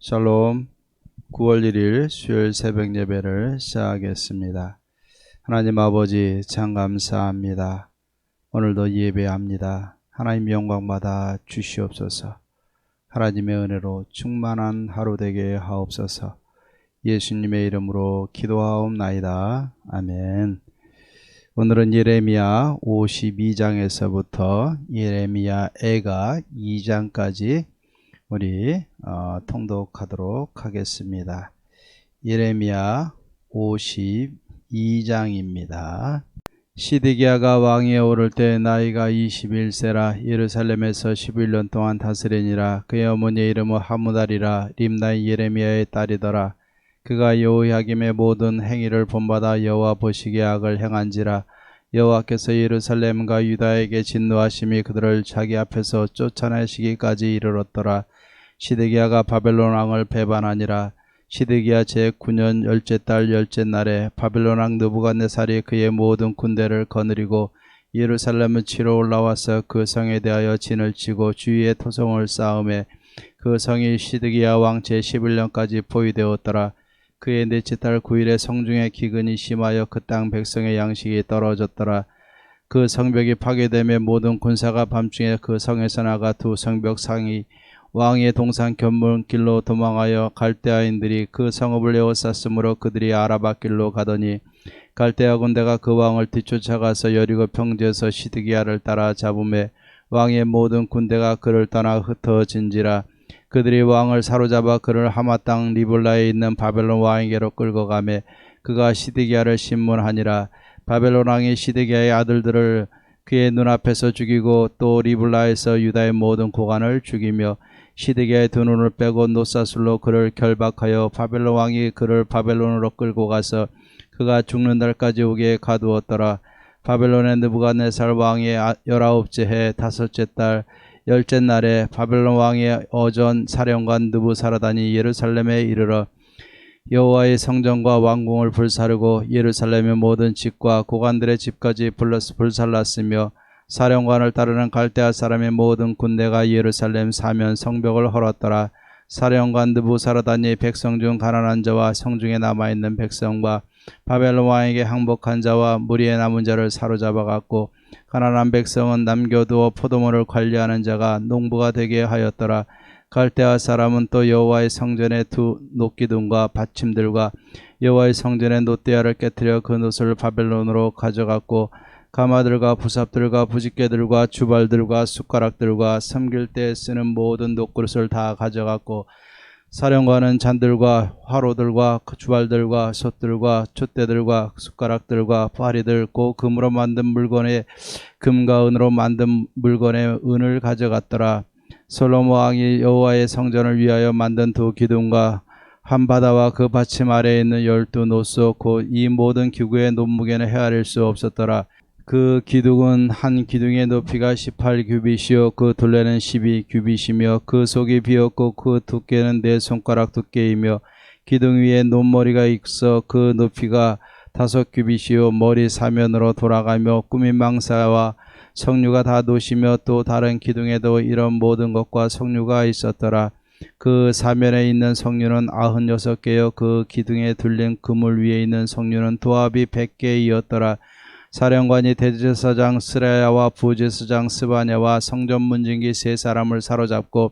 샬롬. 9월 1일 수요일 새벽 예배를 시작하겠습니다. 하나님 아버지 참 감사합니다. 오늘도 예배합니다. 하나님 영광 받아 주시옵소서. 하나님의 은혜로 충만한 하루 되게 하옵소서. 예수님의 이름으로 기도하옵나이다. 아멘. 오늘은 예레미야 52장에서부터 예레미야 애가 2장까지 우리 통독하도록 하겠습니다. 예레미야 52장입니다. 시드기야가 왕위에 오를 때 나이가 21세라 예루살렘에서 11년 동안 다스리니라. 그의 어머니의 이름은 하무달이라 림나의 예레미야의 딸이더라. 그가 여호야김의 모든 행위를 본받아 여호와 보시기에 악을 행한지라. 여호와께서 예루살렘과 유다에게 진노하심이 그들을 자기 앞에서 쫓아내시기까지 이르렀더라. 시드기야가 바벨론 왕을 배반하니라. 시드기야 제9년 열째 달 열째 날에 바벨론 왕 느부갓네살이 그의 모든 군대를 거느리고 예루살렘을 치러 올라와서 그 성에 대하여 진을 치고 주위에 토성을 쌓음에 그 성이 시드기야 왕 제11년까지 포위되었더라. 그의 넷째 달 9일에 성중에 기근이 심하여 그 땅 백성의 양식이 떨어졌더라. 그 성벽이 파괴되며 모든 군사가 밤중에 그 성에서 나가 두 성벽 상이 왕의 동산 견문길로 도망하여 갈대아인들이 그 성읍을 에워쌌으므로 그들이 아라바 길로 가더니 갈대아 군대가 그 왕을 뒤쫓아가서 여리고 평지에서 시드기야를 따라 잡음에 왕의 모든 군대가 그를 떠나 흩어진지라. 그들이 왕을 사로잡아 그를 하마 땅 리블라에 있는 바벨론 왕에게로 끌고 가매 그가 시드기야를 신문하니라. 바벨론 왕이 시드기야의 아들들을 그의 눈앞에서 죽이고 또 리블라에서 유다의 모든 고관을 죽이며 시드기야의 두 눈을 빼고 노사술로 그를 결박하여 바벨론 왕이 그를 바벨론으로 끌고 가서 그가 죽는 날까지 오게 가두었더라. 바벨론의 느부갓네살 왕의 19째 해 5째 달 열째 날에 바벨론 왕의 어전 사령관 느부사라단이 예루살렘에 이르러 여호와의 성전과 왕궁을 불사르고 예루살렘의 모든 집과 고관들의 집까지 불살랐으며 사령관을 따르는 갈대아 사람의 모든 군대가 예루살렘 사면 성벽을 헐었더라. 사령관 느부사라단이 백성 중 가난한 자와 성중에 남아있는 백성과 바벨론 왕에게 항복한 자와 무리에 남은 자를 사로잡아 갔고 가난한 백성은 남겨두어 포도원을 관리하는 자가 농부가 되게 하였더라. 갈대아 사람은 또 여호와의 성전의 두 놋기둥과 받침들과 여호와의 성전의 놋대야를 깨뜨려 그 놋을 바벨론으로 가져갔고 가마들과 부삽들과 부집개들과 주발들과 숟가락들과 섬길 때 쓰는 모든 놋그릇을 다 가져갔고 사령관은 잔들과 화로들과 주발들과 솥들과 촛대들과 숟가락들과 파리들 고 금으로 만든 물건에 금과 은으로 만든 물건에 은을 가져갔더라. 솔로몬 왕이 여호와의 성전을 위하여 만든 두 기둥과 한 바다와 그 받침 아래에 있는 12놋소 곧 이 모든 기구의 논무게는 헤아릴 수 없었더라. 그 기둥은 한 기둥의 높이가 18규빗이요 그 둘레는 12규빗이며 그 속이 비었고 그 두께는 4손가락 두께이며 기둥 위에 논머리가 있어 그 높이가 5규빗이요 머리 사면으로 돌아가며 꾸민 망사와 석류가 다 놋이며 또 다른 기둥에도 이런 모든 것과 석류가 있었더라. 그 사면에 있는 석류는 96개요 그 기둥에 둘린 그물 위에 있는 석류는 도합이 100개이었더라. 사령관이 대제사장 스라야와 부제사장 스바냐와 성전 문진기 세 사람을 사로잡고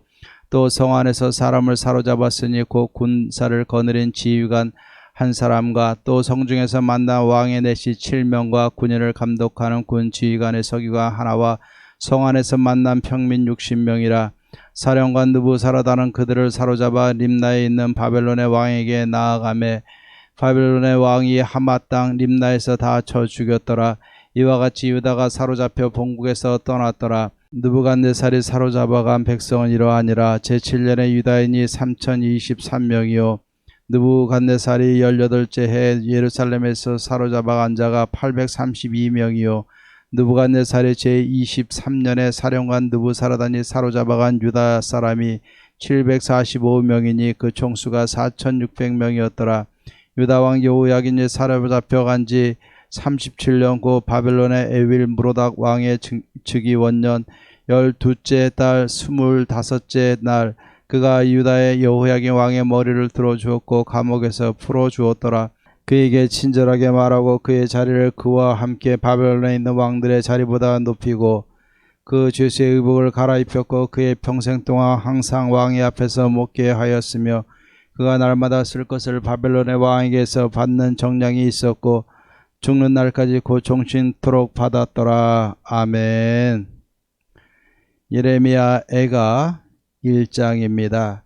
또 성 안에서 사람을 사로잡았으니 곧 군사를 거느린 지휘관 한 사람과 또 성중에서 만난 왕의 내시 7명과 군인을 감독하는 군 지휘관의 서기관 하나와 성 안에서 만난 평민 60명이라. 사령관 느부사라단은 그들을 사로잡아 림나에 있는 바벨론의 왕에게 나아가매 바벨론의 왕이 하마 땅 림나에서 다 쳐 죽였더라. 이와 같이 유다가 사로잡혀 본국에서 떠났더라. 느부갓네살이 사로잡아간 백성은 이러하니라. 제7년에 유다인이 3023명이요 느부갓네살이 18째 해 예루살렘에서 사로잡아간 자가 832명이요 느부갓네살이 제23년에 사령관 느부사라단이 사로잡아간 유다 사람이 745명이니 그 총수가 4600명이었더라. 유다왕 여호야긴이 사로잡혀간 지 37년 고 바벨론의 에윌 무로닥 왕의 즉위 원년 12째 달 25째 날 그가 유다의 여호야긴 왕의 머리를 들어주었고 감옥에서 풀어주었더라. 그에게 친절하게 말하고 그의 자리를 그와 함께 바벨론에 있는 왕들의 자리보다 높이고 그 죄수의 의복을 갈아입혔고 그의 평생 동안 항상 왕의 앞에서 먹게 하였으며 그가 날마다 쓸 것을 바벨론의 왕에게서 받는 정량이 있었고 죽는 날까지 곧 종신토록 받았더라. 아멘. 예레미야 애가 1장입니다.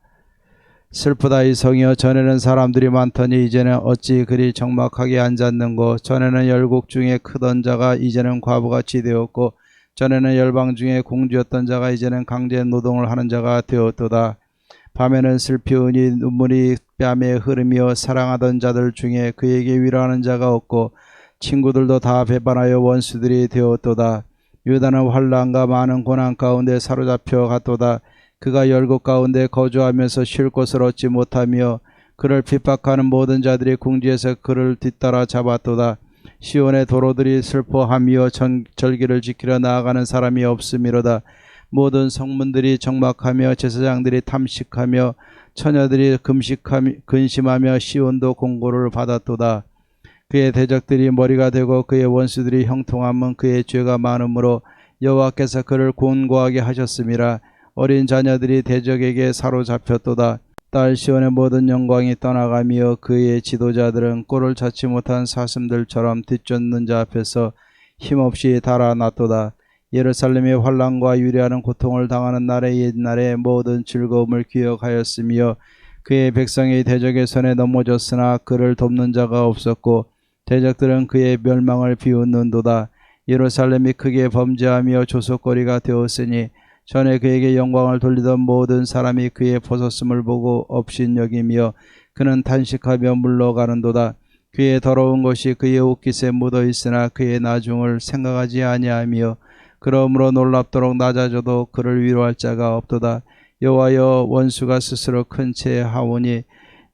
슬프다 이 성이여, 전에는 사람들이 많더니 이제는 어찌 그리 적막하게 앉았는고. 전에는 열국 중에 크던 자가 이제는 과부같이 되었고 전에는 열방 중에 공주였던 자가 이제는 강제 노동을 하는 자가 되었도다. 밤에는 슬피 우니 눈물이 뺨에 흐르며 사랑하던 자들 중에 그에게 위로하는 자가 없고 친구들도 다 배반하여 원수들이 되었도다. 유다는 환난과 많은 고난 가운데 사로잡혀 갔도다. 그가 열국 가운데 거주하면서 쉴 곳을 얻지 못하며 그를 핍박하는 모든 자들이 궁지에서 그를 뒤따라 잡았도다. 시온의 도로들이 슬퍼하며 절기를 지키려 나아가는 사람이 없음이로다. 모든 성문들이 적막하며 제사장들이 탐식하며 처녀들이 근심하며 시온도 공고를 받았도다. 그의 대적들이 머리가 되고 그의 원수들이 형통함은 그의 죄가 많으므로 여호와께서 그를 곤고하게 하셨음이라. 어린 자녀들이 대적에게 사로잡혔도다. 딸 시온의 모든 영광이 떠나가며 그의 지도자들은 꼴을 찾지 못한 사슴들처럼 뒤쫓는 자 앞에서 힘없이 달아났도다. 예루살렘이 환난과 유리하는 고통을 당하는 날의 옛날의 모든 즐거움을 기억하였으며 그의 백성이 대적의 손에 넘어졌으나 그를 돕는 자가 없었고 대적들은 그의 멸망을 비웃는도다. 예루살렘이 크게 범죄하며 조속거리가 되었으니 전에 그에게 영광을 돌리던 모든 사람이 그의 벗었음을 보고 업신여기며 그는 탄식하며 물러가는도다. 그의 더러운 것이 그의 옷깃에 묻어 있으나 그의 나중을 생각하지 아니하며 그러므로 놀랍도록 낮아져도 그를 위로할 자가 없도다. 여호와여, 원수가 스스로 큰 채 하오니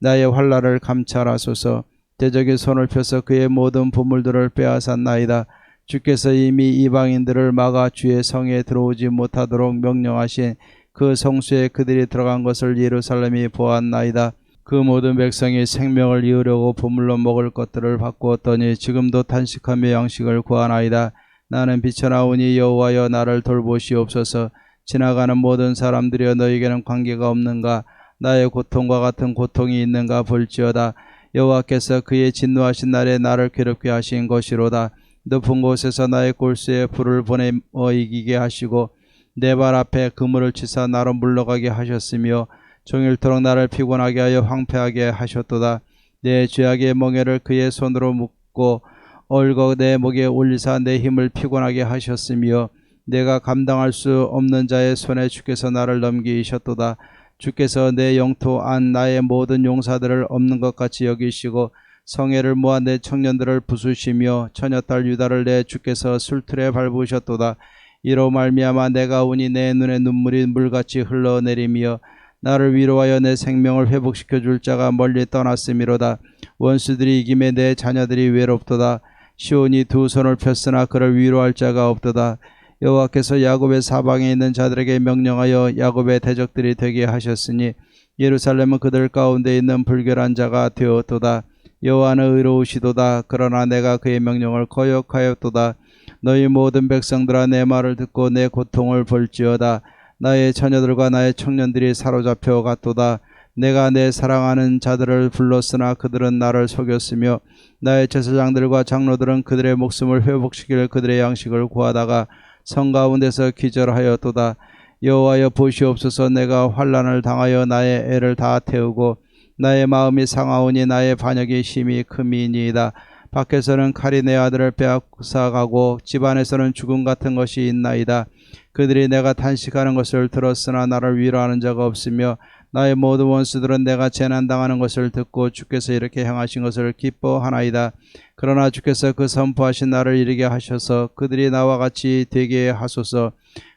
나의 환난을 감찰하소서. 대적이 손을 펴서 그의 모든 보물들을 빼앗았나이다. 주께서 이미 이방인들을 막아 주의 성에 들어오지 못하도록 명령하신 그 성소에 그들이 들어간 것을 예루살렘이 보았나이다. 그 모든 백성이 생명을 이으려고 보물로 먹을 것들을 바꾸었더니 지금도 탄식하며 양식을 구하나이다. 나는 비쳐나오니 여호와여, 나를 돌보시옵소서. 지나가는 모든 사람들이여, 너에게는 관계가 없는가? 나의 고통과 같은 고통이 있는가 볼지어다. 여호와께서 그의 진노하신 날에 나를 괴롭게 하신 것이로다. 높은 곳에서 나의 골수에 불을 보내 이기게 하시고 내 발 앞에 그물을 치사 나로 물러가게 하셨으며 종일토록 나를 피곤하게 하여 황폐하게 하셨도다. 내 죄악의 멍에를 그의 손으로 묶고 얼거 내 목에 올리사 내 힘을 피곤하게 하셨으며 내가 감당할 수 없는 자의 손에 주께서 나를 넘기셨도다. 주께서 내 영토 안 나의 모든 용사들을 없는 것 같이 여기시고 성애를 모아 내 청년들을 부수시며 처녀딸 유다를 내 주께서 술틀에 밟으셨도다. 이로 말미암아 내가 우니 내 눈에 눈물이 물같이 흘러내리며 나를 위로하여 내 생명을 회복시켜 줄 자가 멀리 떠났음이로다. 원수들이 이김에 내 자녀들이 외롭도다. 시온이 두 손을 폈으나 그를 위로할 자가 없도다. 여호와께서 야곱의 사방에 있는 자들에게 명령하여 야곱의 대적들이 되게 하셨으니 예루살렘은 그들 가운데 있는 불결한 자가 되었도다. 여호와는 의로우시도다. 그러나 내가 그의 명령을 거역하였도다. 너희 모든 백성들아, 내 말을 듣고 내 고통을 볼지어다. 나의 처녀들과 나의 청년들이 사로잡혀 갔도다. 내가 내 사랑하는 자들을 불렀으나 그들은 나를 속였으며 나의 제사장들과 장로들은 그들의 목숨을 회복시킬 그들의 양식을 구하다가 성 가운데서 기절하였도다. 여호와여, 보시옵소서. 내가 환난을 당하여 나의 애를 다 태우고 나의 마음이 상하오니 나의 반역이 심히 큼이니이다. 밖에서는 칼이 내 아들을 빼앗아가고 집안에서는 죽음 같은 것이 있나이다. 그들이 내가 탄식하는 것을 들었으나 나를 위로하는 자가 없으며 나의 모든 원수들은 내가 재난당하는 것을 듣고 주께서 이렇게 행하신 것을 기뻐하나이다. 그러나 주께서 그 선포하신 날을 이르게 하셔서 그들이 나와 같이 되게 하소서.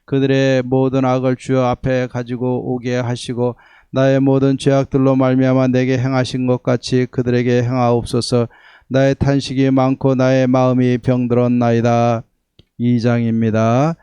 그들의 모든 악을 주여 앞에 가지고 오게 하시고 나의 모든 죄악들로 말미암아 내게 행하신 것 같이 그들에게 행하옵소서. 나의 탄식이 많고 나의 마음이 병들었나이다. 2장입니다.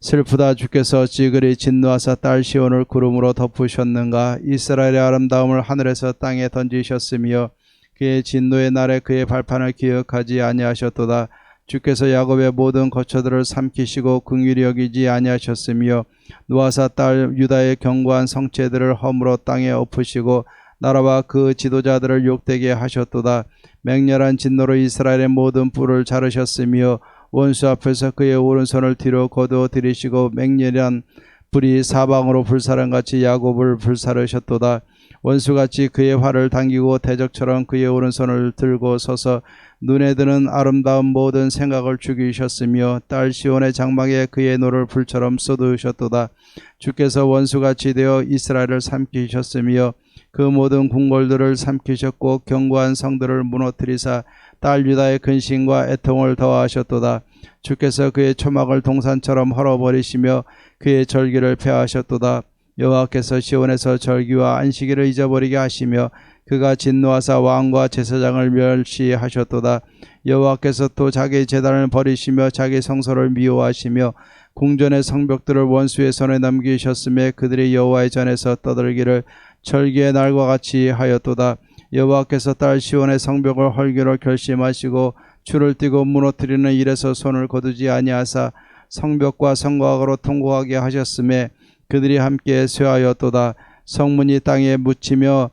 슬프다. 주께서 어찌 그리 진노하사 딸 시온을 구름으로 덮으셨는가. 이스라엘의 아름다움을 하늘에서 땅에 던지셨으며 그의 진노의 날에 그의 발판을 기억하지 아니하셨도다. 주께서 야곱의 모든 거처들을 삼키시고 긍휼히 여기지 아니하셨으며 누아사 딸 유다의 견고한 성체들을 허물어 땅에 엎으시고 나라와 그 지도자들을 욕되게 하셨도다. 맹렬한 진노로 이스라엘의 모든 뿔을 자르셨으며 원수 앞에서 그의 오른손을 뒤로 거두어 들이시고 맹렬한 불이 사방으로 불사른같이 야곱을 불사르셨도다. 원수같이 그의 활을 당기고 대적처럼 그의 오른손을 들고 서서 눈에 드는 아름다운 모든 생각을 죽이셨으며 딸 시온의 장막에 그의 노를 불처럼 쏟으셨도다. 주께서 원수같이 되어 이스라엘을 삼키셨으며 그 모든 궁궐들을 삼키셨고 견고한 성들을 무너뜨리사 딸 유다의 근심과 애통을 더하셨도다. 주께서 그의 초막을 동산처럼 헐어버리시며 그의 절기를 폐하셨도다. 여호와께서 시온에서 절기와 안식일을 잊어버리게 하시며 그가 진노하사 왕과 제사장을 멸시하셨도다. 여호와께서 또 자기 제단을 버리시며 자기 성소를 미워하시며 궁전의 성벽들을 원수의 손에 넘기셨으며 그들이 여호와의 전에서 떠들기를 절기의 날과 같이 하였도다. 여호와께서 딸 시온의 성벽을 헐기로 결심하시고 줄을 띠고 무너뜨리는 일에서 손을 거두지 아니하사 성벽과 성곽으로 통곡하게 하셨음에 그들이 함께 쇠하였도다. 성문이 땅에 묻히며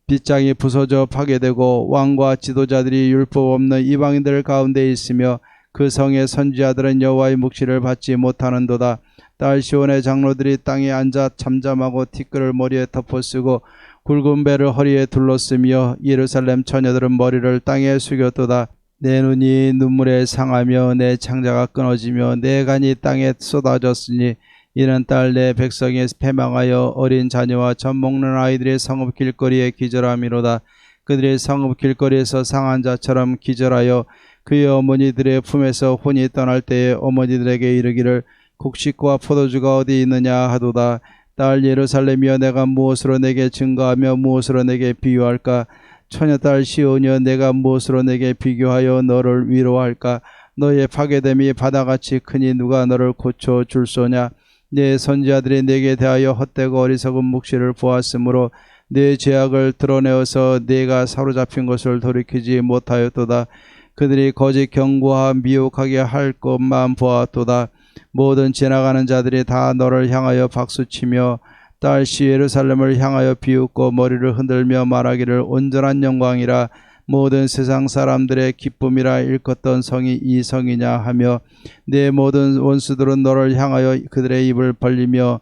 빗장이 부서져 파괴되고 왕과 지도자들이 율법 없는 이방인들 가운데 있으며 그 성의 선지자들은 여호와의 묵시를 받지 못하는도다. 딸 시온의 장로들이 땅에 앉아 잠잠하고 티끌을 머리에 덮어쓰고 굵은 배를 허리에 둘렀으며 예루살렘 처녀들은 머리를 땅에 숙였도다. 내 눈이 눈물에 상하며 내 창자가 끊어지며 내 간이 땅에 쏟아졌으니 이는 딸 내 백성이 패망하여 어린 자녀와 젖 먹는 아이들의 성읍 길거리에 기절함이로다. 그들의 성읍 길거리에서 상한 자처럼 기절하여 그의 어머니들의 품에서 혼이 떠날 때에 어머니들에게 이르기를 곡식과 포도주가 어디 있느냐 하도다. 딸 예루살렘이여 내가 무엇으로 내게 증거하며 무엇으로 내게 비유할까? 처녀딸 시온이여 내가 무엇으로 내게 비교하여 너를 위로할까? 너의 파괴됨이 바다같이 크니 누가 너를 고쳐 줄소냐? 내 선지자들이 내게 대하여 헛되고 어리석은 묵시를 보았으므로 내 죄악을 드러내어서 내가 사로잡힌 것을 돌이키지 못하였도다. 그들이 거짓 경고하 미혹하게 할 것만 보았도다. 모든 지나가는 자들이 다 너를 향하여 박수치며 딸 시 예루살렘을 향하여 비웃고 머리를 흔들며 말하기를 온전한 영광이라 모든 세상 사람들의 기쁨이라 일컫던 성이 이 성이냐 하며 내 모든 원수들은 너를 향하여 그들의 입을 벌리며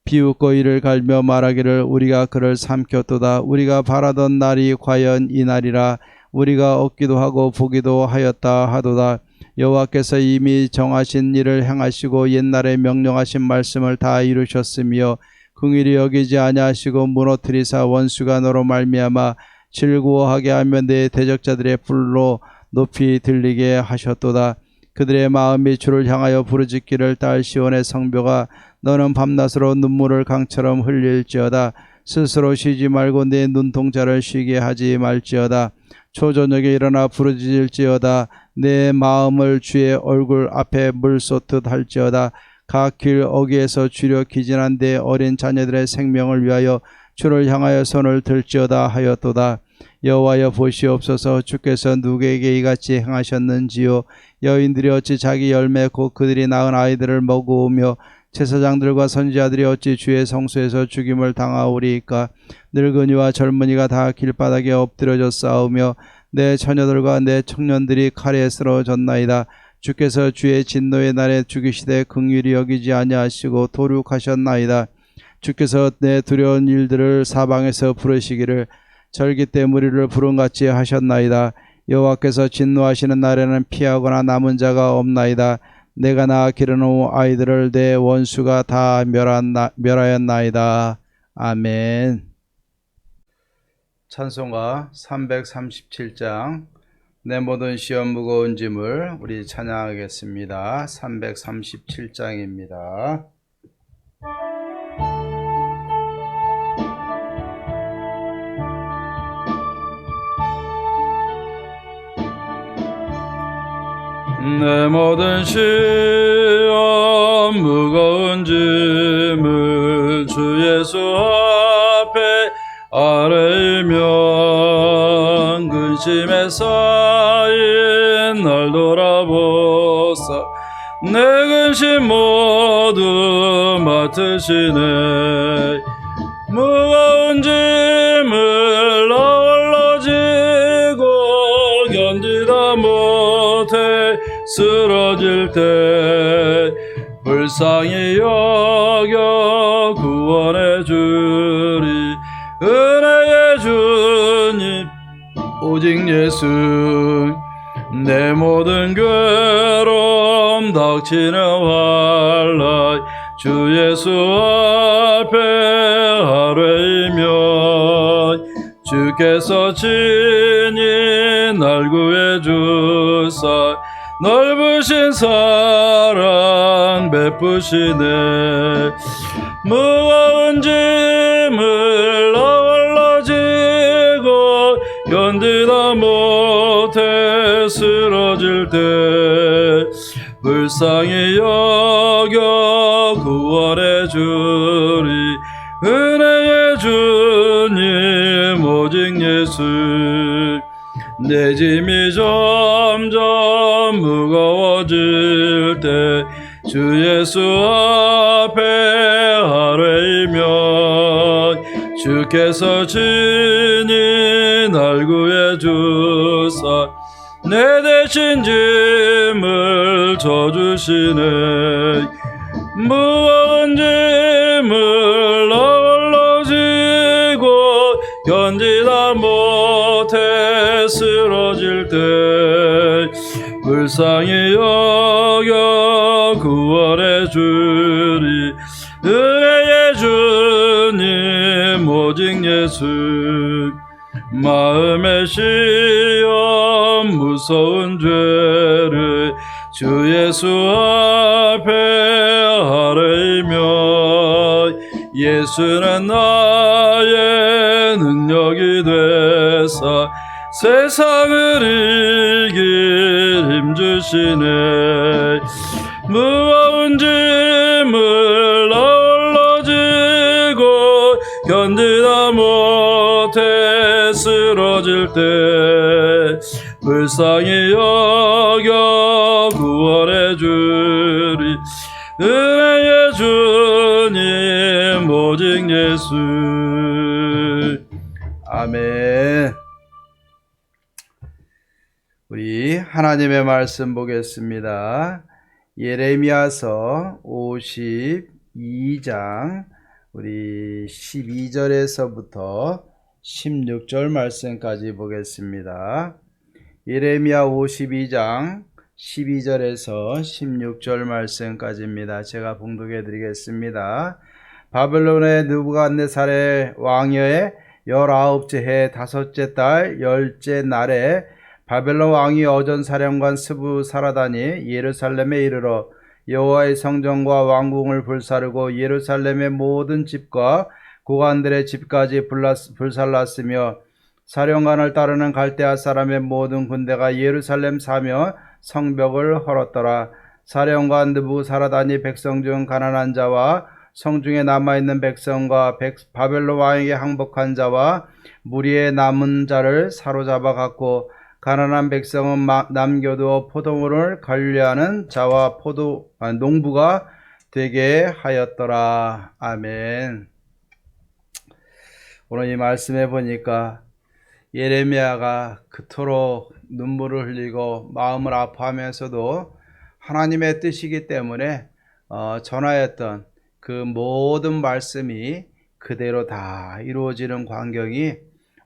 비웃고 이를 갈며 말하기를 우리가 그를 삼켰도다. 우리가 바라던 날이 과연 이 날이라. 우리가 얻기도 하고 보기도 하였다 하도다. 여호와께서 이미 정하신 일을 행하시고 옛날에 명령하신 말씀을 다 이루셨으며 긍휼히 여기지 아니하시고 무너뜨리사 원수가 너로 말미암아 즐거워하게 하며 내 대적자들의 불로 높이 들리게 하셨도다. 그들의 마음이 주를 향하여 부르짖기를 딸 시온의 성벽아 너는 밤낮으로 눈물을 강처럼 흘릴지어다. 스스로 쉬지 말고 내 눈동자를 쉬게 하지 말지어다. 초저녁에 일어나 부르짖을지어다. 내 마음을 주의 얼굴 앞에 물 쏟듯 할지어다. 각 길 어귀에서 주려 기진한 내 어린 자녀들의 생명을 위하여 주를 향하여 손을 들지어다 하였도다. 여호와여 보시옵소서. 주께서 누구에게 이같이 행하셨는지요. 여인들이 어찌 자기 열매 곧 그들이 낳은 아이들을 먹으며 제사장들과 선지자들이 어찌 주의 성소에서 죽임을 당하오리이까. 늙은이와 젊은이가 다 길바닥에 엎드려져 싸우며 내 처녀들과 내 청년들이 칼에 쓰러졌나이다. 주께서 주의 진노의 날에 죽이시되 긍휼히 여기지 아니하시고 도륙하셨나이다. 주께서 내 두려운 일들을 사방에서 부르시기를 절기 때 무리를 부름같이 하셨나이다. 여호와께서 진노하시는 날에는 피하거나 남은 자가 없나이다. 내가 낳아 기르는 아이들을 내 원수가 다 멸하였나이다. 아멘. 찬송가 337장 내 모든 시험 무거운 짐을 우리 찬양하겠습니다. 337장입니다. 내 모든 시험 무거운 짐을 주 예수 앞에 아뢰면 근심에 쌓인 날 돌아보사 내 근심 모두 맡으시네. 무거운 짐을 홀로 지고 견디다 못해 쓰러질 때 불쌍히 여겨 구원해 주리. 은혜의 주님 오직 예수. 내 모든 괴로움 닥치는 환난 주 예수 앞에 아뢰면 주께서 친히 날 구해 주사 넓으신 사랑 베푸시네. 무거운 짐을 홀로 지고 견디다 못해 쓰러질 때 불쌍히 여겨 구원해 주리. 은혜의 주님 오직 예수. 내 짐이 점점 무거워질 때 주 예수 앞에 아뢰면 주께서 친히 날 구해 주사 내 대신 짐을 져주시네. 무거운 짐을 홀로 지고 견디다 못해 쓰러질 때 불쌍히 여겨 구원해 주리. 은혜의 주님 오직 예수. 마음의 시험 무서운 죄를 주 예수 앞에 아뢰면 예수는 나의 능력이 되사 세상을 이길 힘주시네. 무거운 짐을 홀로 지고 견디다 못해 쓰러질 때 불쌍히 여겨 구원해 주리. 은혜의 주님 오직 예수. 아멘. 우리 하나님의 말씀 보겠습니다. 예레미야서 52장 우리 12절에서부터 16절 말씀까지 보겠습니다. 예레미야 52장 12절에서 16절 말씀까지입니다. 제가 봉독해 드리겠습니다. 바벨론의 느부갓네살의 왕여의 19째 해 5째 달 10째 날에 바벨론 왕이 어전사령관 스부사라단이 예루살렘에 이르러 여호와의 성전과 왕궁을 불사르고 예루살렘의 모든 집과 고관들의 집까지 불살랐으며 사령관을 따르는 갈대아 사람의 모든 군대가 예루살렘 사며 성벽을 헐었더라. 사령관 느부사라단이 백성 중 가난한 자와 성중에 남아있는 백성과 바벨론 왕에게 항복한 자와 무리에 남은 자를 사로잡아 갔고 가난한 백성은 남겨두어 포도물을 관리하는 자와 농부가 되게 하였더라. 아멘. 오늘 이 말씀에 보니까 예레미야가 그토록 눈물을 흘리고 마음을 아파하면서도 하나님의 뜻이기 때문에 전하였던 그 모든 말씀이 그대로 다 이루어지는 광경이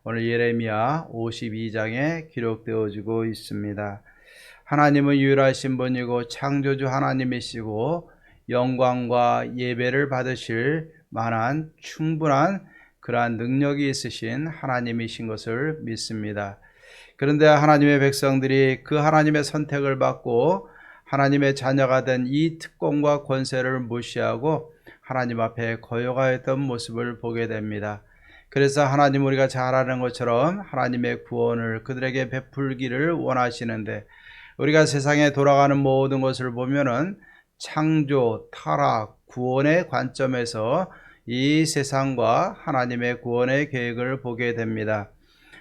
오늘 예레미야 52장에 기록되어지고 있습니다. 하나님은 유일하신 분이고 창조주 하나님이시고 영광과 예배를 받으실 만한 충분한 그러한 능력이 있으신 하나님이신 것을 믿습니다. 그런데 하나님의 백성들이 그 하나님의 선택을 받고 하나님의 자녀가 된 이 특권과 권세를 무시하고 하나님 앞에 거역하였던 모습을 보게 됩니다. 그래서 하나님 우리가 잘 아는 것처럼 하나님의 구원을 그들에게 베풀기를 원하시는데 우리가 세상에 돌아가는 모든 것을 보면은 창조, 타락, 구원의 관점에서 이 세상과 하나님의 구원의 계획을 보게 됩니다.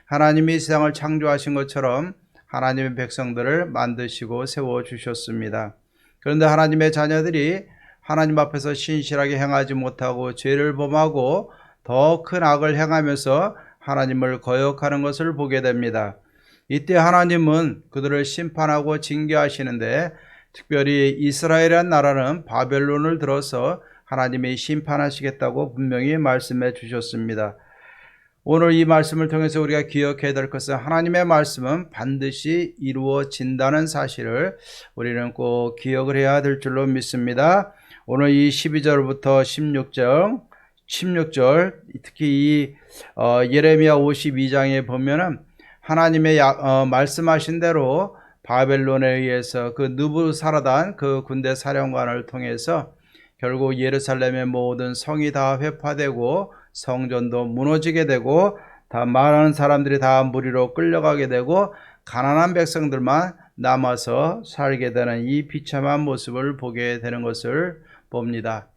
하나님이 세상을 창조하신 것처럼 하나님의 백성들을 만드시고 세워주셨습니다. 그런데 하나님의 자녀들이 하나님 앞에서 신실하게 행하지 못하고 죄를 범하고 더 큰 악을 행하면서 하나님을 거역하는 것을 보게 됩니다. 이때 하나님은 그들을 심판하고 징계하시는데, 특별히 이스라엘이라는 나라는 바벨론을 들어서 하나님이 심판하시겠다고 분명히 말씀해 주셨습니다. 오늘 이 말씀을 통해서 우리가 기억해야 될 것은, 하나님의 말씀은 반드시 이루어진다는 사실을 우리는 꼭 기억을 해야 될 줄로 믿습니다. 오늘 이 12절부터 16절, 특히 이 예레미야 52장에 보면은 하나님의 말씀하신 대로 바벨론에 의해서 그 느부사라단 그 군대 사령관을 통해서 결국 예루살렘의 모든 성이 다 회파되고 성전도 무너지게 되고 다 많은 사람들이 다 무리로 끌려가게 되고 가난한 백성들만 남아서 살게 되는 이 비참한 모습을 보게 되는 것을 봅니다.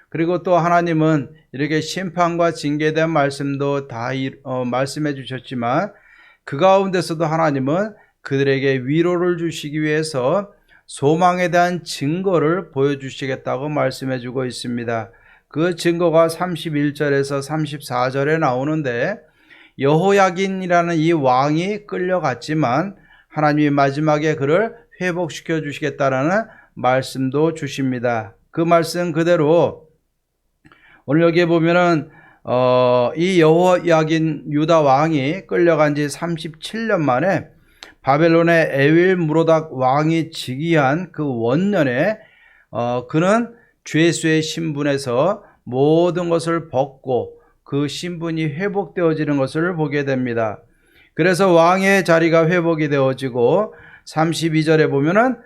그리고 또 하나님은 이렇게 심판과 징계에 대한 말씀도 다 말씀해 주셨지만, 그 가운데서도 하나님은 그들에게 위로를 주시기 위해서 소망에 대한 증거를 보여주시겠다고 말씀해 주고 있습니다. 그 증거가 31절에서 34절에 나오는데, 여호야긴이라는 이 왕이 끌려갔지만 하나님이 마지막에 그를 회복시켜 주시겠다라는 말씀도 주십니다. 그 말씀 그대로 오늘 여기에 보면은 이 여호야긴 유다 왕이 끌려간 지 37년 만에 바벨론의 에윌 무로닥 왕이 즉위한 그 원년에 그는 죄수의 신분에서 모든 것을 벗고 그 신분이 회복되어지는 것을 보게 됩니다. 그래서 왕의 자리가 회복이 되어지고 32절에 보면은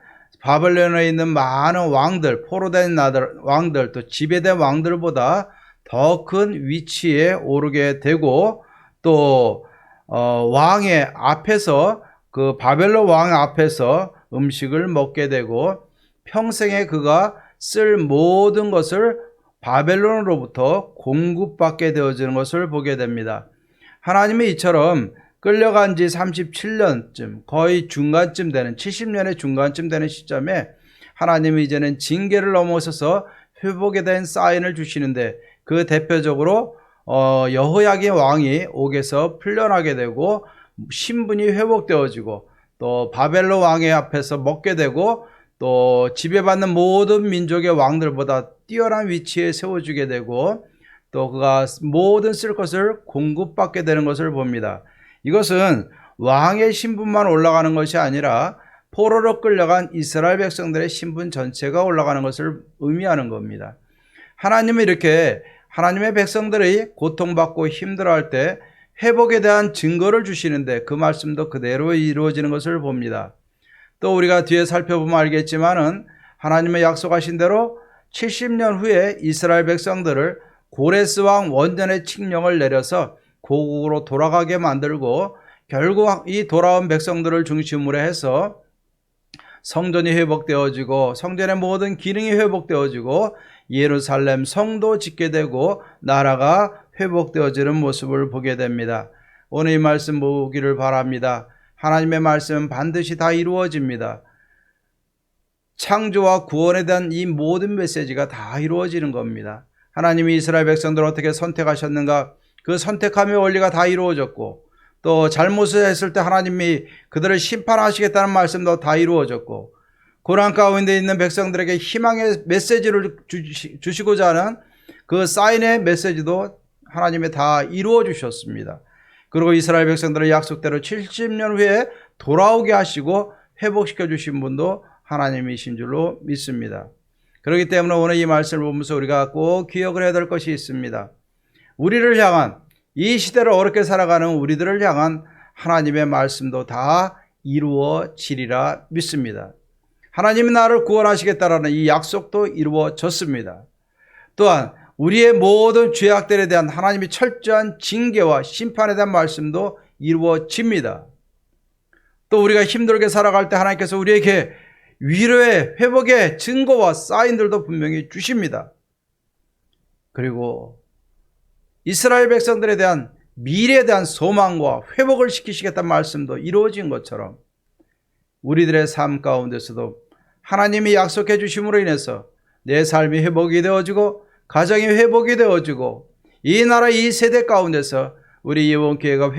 바벨론에 있는 많은 왕들, 포로된 왕들, 또 지배된 왕들보다 더 큰 위치에 오르게 되고, 또 왕의 앞에서, 그 바벨론 왕 앞에서 음식을 먹게 되고, 평생에 그가 쓸 모든 것을 바벨론으로부터 공급받게 되어지는 것을 보게 됩니다. 하나님이 이처럼 끌려간 지 37년쯤, 거의 중간쯤 되는, 70년의 중간쯤 되는 시점에 하나님이 이제는 징계를 넘어서서 회복에 대한 사인을 주시는데, 그 대표적으로 여호야긴 왕이 옥에서 풀려나게 되고 신분이 회복되어지고, 또 바벨론 왕의 앞에서 먹게 되고, 또 지배받는 모든 민족의 왕들보다 뛰어난 위치에 세워주게 되고, 또 그가 모든 쓸 것을 공급받게 되는 것을 봅니다. 이것은 왕의 신분만 올라가는 것이 아니라 포로로 끌려간 이스라엘 백성들의 신분 전체가 올라가는 것을 의미하는 겁니다. 하나님은 이렇게 하나님의 백성들이 고통받고 힘들어할 때 회복에 대한 증거를 주시는데, 그 말씀도 그대로 이루어지는 것을 봅니다. 또 우리가 뒤에 살펴보면 알겠지만은 하나님의 약속하신 대로 70년 후에 이스라엘 백성들을 고레스 왕 원년의 칙령을 내려서 고국으로 돌아가게 만들고, 결국 이 돌아온 백성들을 중심으로 해서 성전이 회복되어지고 성전의 모든 기능이 회복되어지고 예루살렘 성도 짓게 되고 나라가 회복되어지는 모습을 보게 됩니다. 오늘 이 말씀 보기를 바랍니다. 하나님의 말씀은 반드시 다 이루어집니다. 창조와 구원에 대한 이 모든 메시지가 다 이루어지는 겁니다. 하나님이 이스라엘 백성들을 어떻게 선택하셨는가, 그 선택함의 원리가 다 이루어졌고, 또 잘못을 했을 때 하나님이 그들을 심판하시겠다는 말씀도 다 이루어졌고, 고난 가운데 있는 백성들에게 희망의 메시지를 주시고자 하는 그 사인의 메시지도 하나님이 다 이루어 주셨습니다. 그리고 이스라엘 백성들을 약속대로 70년 후에 돌아오게 하시고 회복시켜 주신 분도 하나님이신 줄로 믿습니다. 그렇기 때문에 오늘 이 말씀을 보면서 우리가 꼭 기억을 해야 될 것이 있습니다. 우리를 향한, 이 시대를 어렵게 살아가는 우리들을 향한 하나님의 말씀도 다 이루어지리라 믿습니다. 하나님이 나를 구원하시겠다라는 이 약속도 이루어졌습니다. 또한 우리의 모든 죄악들에 대한 하나님이 철저한 징계와 심판에 대한 말씀도 이루어집니다. 또 우리가 힘들게 살아갈 때 하나님께서 우리에게 위로의 회복의 증거와 사인들도 분명히 주십니다. 그리고 이스라엘 백성들에 대한 미래에 대한 소망과 회복을 시키시겠다는 말씀도 이루어진 것처럼 우리들의 삶 가운데서도 하나님이 약속해 주심으로 인해서 내 삶이 회복이 되어지고 가정이 회복이 되어지고 이 나라 이 세대 가운데서 우리 예원교회가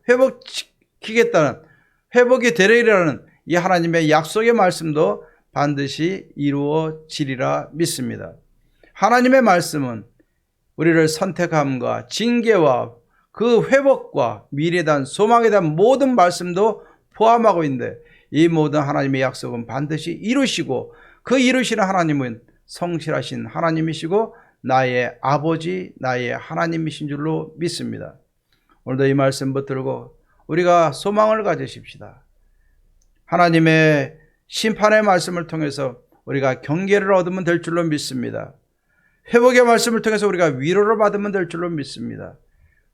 회복시키겠다는 회복이 되리라는 이 하나님의 약속의 말씀도 반드시 이루어지리라 믿습니다. 하나님의 말씀은 우리를 선택함과 징계와 그 회복과 미래에 대한 소망에 대한 모든 말씀도 포함하고 있는데 이 모든 하나님의 약속은 반드시 이루시고 그 이루시는 하나님은 성실하신 하나님이시고 나의 아버지 나의 하나님이신 줄로 믿습니다. 오늘도 이 말씀 붙들고 우리가 소망을 가지십시다. 하나님의 심판의 말씀을 통해서 우리가 경계를 얻으면 될 줄로 믿습니다. 회복의 말씀을 통해서 우리가 위로를 받으면 될 줄로 믿습니다.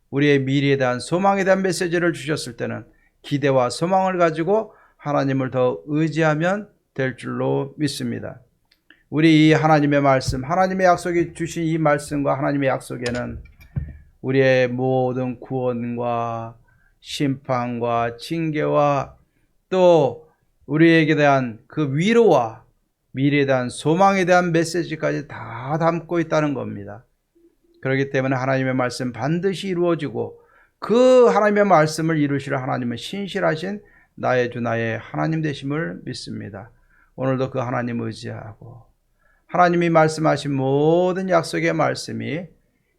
우리의 미래에 대한 소망에 대한 메시지를 주셨을 때는 기대와 소망을 가지고 하나님을 더 의지하면 될 줄로 믿습니다. 우리 이 하나님의 말씀, 하나님의 약속이 주신 이 말씀과 하나님의 약속에는 우리의 모든 구원과 심판과 징계와 또 우리에게 대한 그 위로와 미래에 대한 소망에 대한 메시지까지 다 담고 있다는 겁니다. 그렇기 때문에 하나님의 말씀 반드시 이루어지고 그 하나님의 말씀을 이루시려 하나님은 신실하신 나의 주 나의 하나님 되심을 믿습니다. 오늘도 그 하나님 의지하고 하나님이 말씀하신 모든 약속의 말씀이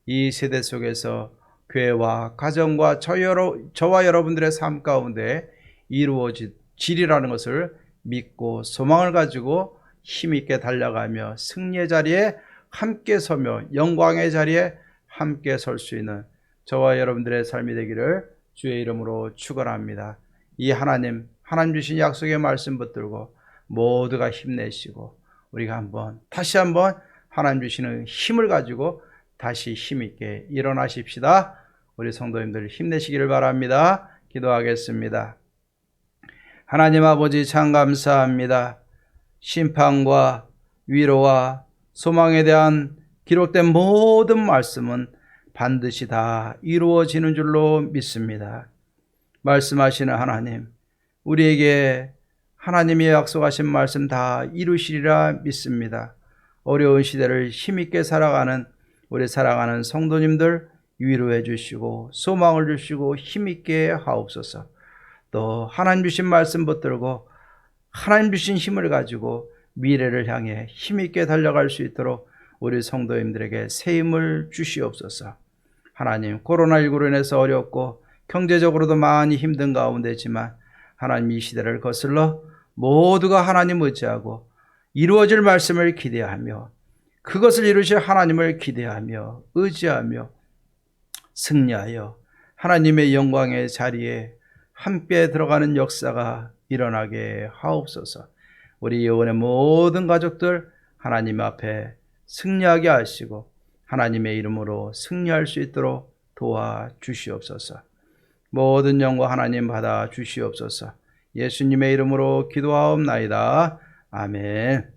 이 세대 속에서 교회와 가정과 저와 여러분들의 삶 가운데 이루어지리라는 것을 믿고 소망을 가지고 힘있게 달려가며 승리의 자리에 함께 서며 영광의 자리에 함께 설 수 있는 저와 여러분들의 삶이 되기를 주의 이름으로 축원합니다. 이 하나님 주신 약속의 말씀 붙들고 모두가 힘내시고 우리가 다시 한번 하나님 주시는 힘을 가지고 다시 힘있게 일어나십시다. 우리 성도님들 힘내시기를 바랍니다. 기도하겠습니다. 하나님 아버지 참 감사합니다. 심판과 위로와 소망에 대한 기록된 모든 말씀은 반드시 다 이루어지는 줄로 믿습니다. 말씀하시는 하나님, 우리에게 하나님이 약속하신 말씀 다 이루시리라 믿습니다. 어려운 시대를 힘있게 살아가는 우리 사랑하는 성도님들 위로해 주시고 소망을 주시고 힘있게 하옵소서. 또 하나님 주신 말씀 붙들고 하나님 주신 힘을 가지고 미래를 향해 힘있게 달려갈 수 있도록 우리 성도님들에게 새 힘을 주시옵소서. 하나님, 코로나19로 인해서 어렵고 경제적으로도 많이 힘든 가운데지만 하나님 이 시대를 거슬러 모두가 하나님 의지하고 이루어질 말씀을 기대하며 그것을 이루실 하나님을 기대하며 의지하며 승리하여 하나님의 영광의 자리에 함께 들어가는 역사가 일어나게 하옵소서. 우리 영혼의 모든 가족들 하나님 앞에 승리하게 하시고 하나님의 이름으로 승리할 수 있도록 도와주시옵소서. 모든 영광 하나님 받아 주시옵소서. 예수님의 이름으로 기도하옵나이다. 아멘.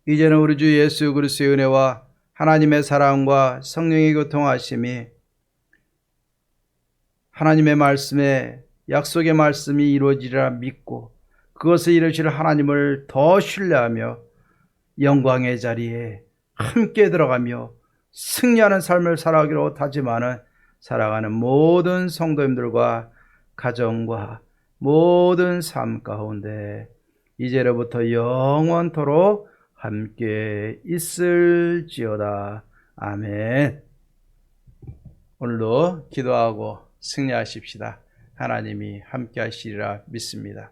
이제는 우리 주 예수 그리스도의 은혜와 하나님의 사랑과 성령의 교통하심이 하나님의 말씀에 약속의 말씀이 이루어지리라 믿고 그것을 이루실 하나님을 더 신뢰하며 영광의 자리에 함께 들어가며 승리하는 삶을 살아가기로 다짐하는 사랑하는 모든 성도님들과 가정과 모든 삶 가운데 이제로부터 영원토록 함께 있을지어다. 아멘. 오늘도 기도하고 승리하십시다. 하나님이 함께 하시리라 믿습니다.